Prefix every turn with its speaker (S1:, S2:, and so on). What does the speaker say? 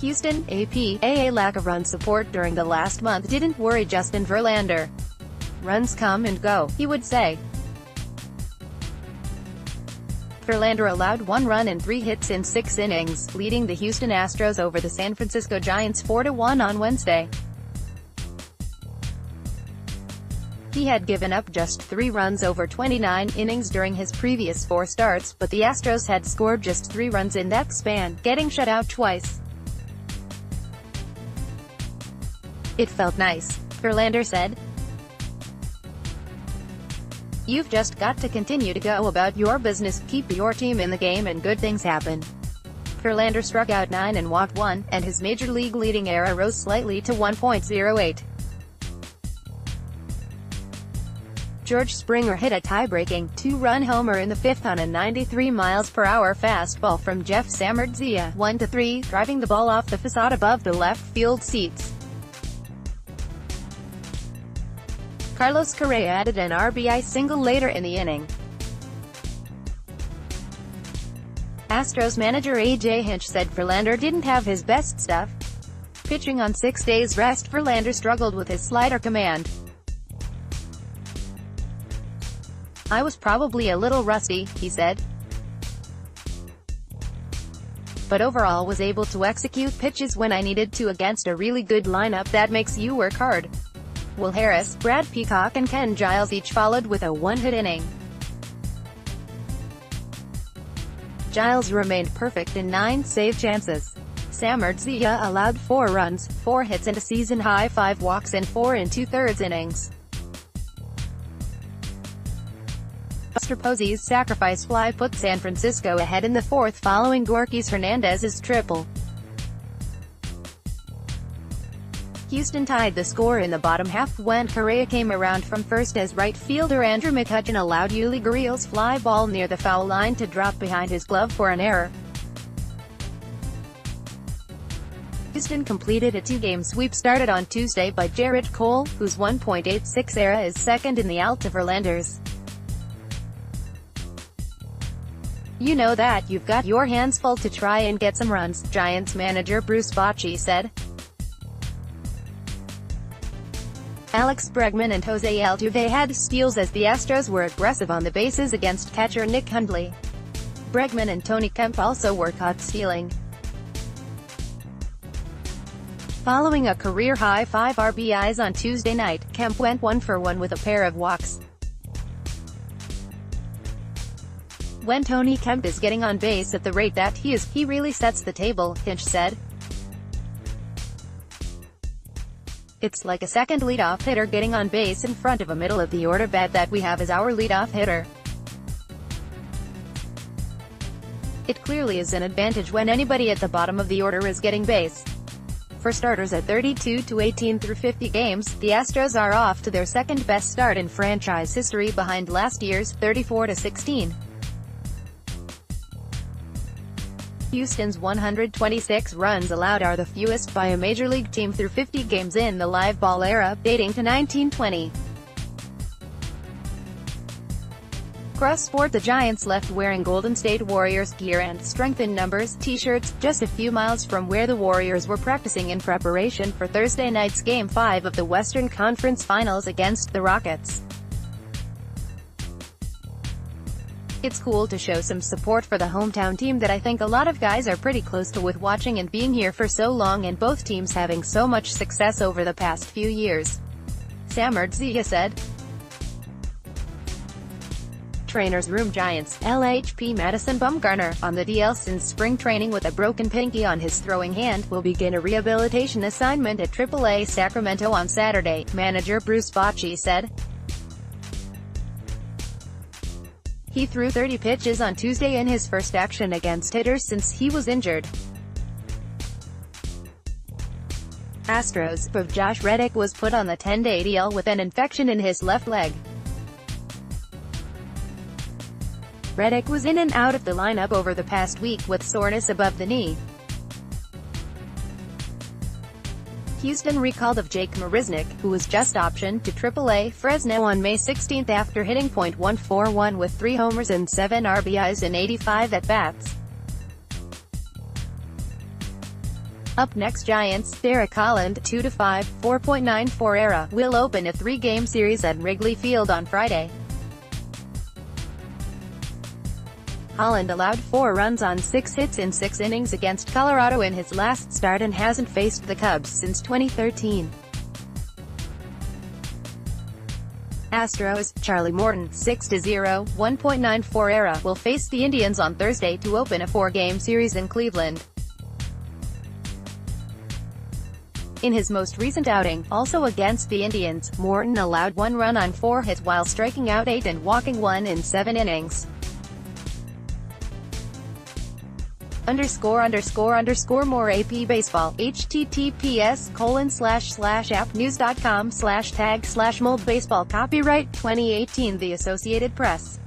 S1: Houston APA lack of run support during the last month didn't worry Justin Verlander. Runs come and go, he would say. Verlander allowed 1 run and 3 hits in 6 innings, leading the Houston Astros over the San Francisco Giants 4-1 on Wednesday. He had given up just 3 runs over 29 innings during his previous 4 starts, but the Astros had scored just 3 runs in that span, getting shut out twice. "It felt nice," Verlander said. "You've just got to continue to go about your business, keep your team in the game and good things happen." Verlander struck out 9 and walked 1, and his major league leading ERA rose slightly to 1.08. George Springer hit a tie-breaking 2-run homer in the 5th on a 93 mph fastball from Jeff Samardzija, 1-3, driving the ball off the facade above the left field seats. Carlos Correa added an RBI single later in the inning. Astros manager A.J. Hinch said Verlander didn't have his best stuff. Pitching on 6 days rest, Verlander struggled with his slider command. "I was probably a little rusty," he said, "but overall was able to execute pitches when I needed to against a really good lineup that makes you work hard." Will Harris, Brad Peacock and Ken Giles each followed with a 1-hit inning. Giles remained perfect in 9 save chances. Samardzija allowed 4 runs, 4 hits and a season-high 5 walks in 4 2/3 innings. Buster Posey's sacrifice fly put San Francisco ahead in the 4th following Gorkys Hernandez's triple. Houston tied the score in the bottom half when Correa came around from first as right fielder Andrew McCutchen allowed Yuli Gurriel's fly ball near the foul line to drop behind his glove for an error. Houston completed a 2-game sweep started on Tuesday by Jarrett Cole, whose 1.86 ERA is second in the AL to Verlander's. "You know that you've got your hands full to try and get some runs," Giants manager Bruce Bochy said. Alex Bregman and Jose Altuve had steals as the Astros were aggressive on the bases against catcher Nick Hundley. Bregman and Tony Kemp also were caught stealing. Following a career-high 5 RBIs on Tuesday night, Kemp went 1 for 1 with a pair of walks. "When Tony Kemp is getting on base at the rate that he is, he really sets the table," Hinch said. "It's like a second leadoff hitter getting on base in front of a middle-of-the-order bat that we have as our leadoff hitter. It clearly is an advantage when anybody at the bottom of the order is getting base." For starters at 32-18 through 50 games, the Astros are off to their second-best start in franchise history behind last year's 34-16. Houston's 126 runs allowed are the fewest by a Major League team through 50 games in the live ball era, dating to 1920. Cross sport, the Giants left wearing Golden State Warriors gear and strength in numbers t-shirts, just a few miles from where the Warriors were practicing in preparation for Thursday night's Game 5 of the Western Conference Finals against the Rockets. "It's cool to show some support for the hometown team that I think a lot of guys are pretty close to with watching and being here for so long and both teams having so much success over the past few years," Samardzija said. Trainers room Giants, LHP Madison Bumgarner, on the DL since spring training with a broken pinky on his throwing hand, will begin a rehabilitation assignment at AAA Sacramento on Saturday, manager Bruce Bochy said. He threw 30 pitches on Tuesday in his first action against hitters since he was injured. Astros of Josh Reddick was put on the 10-day DL with an infection in his left leg. Reddick was in and out of the lineup over the past week with soreness above the knee. Houston recalled of Jake Marisnick, who was just optioned to AAA Fresno on May 16 after hitting .141 with 3 homers and 7 RBIs in 85 at-bats. Up next, Giants, Derek Holland, 2-5, 4.94 ERA, will open a 3-game series at Wrigley Field on Friday. Holland allowed 4 runs on 6 hits in 6 innings against Colorado in his last start and hasn't faced the Cubs since 2013. Astros, Charlie Morton, 6-0, 1.94 ERA, will face the Indians on Thursday to open a 4-game series in Cleveland. In his most recent outing, also against the Indians, Morton allowed 1 run on 4 hits while striking out 8 and walking 1 in 7 innings. ____ AP Baseball, https://appnews.com/tag/moldbaseball. Copyright 2018 The Associated Press.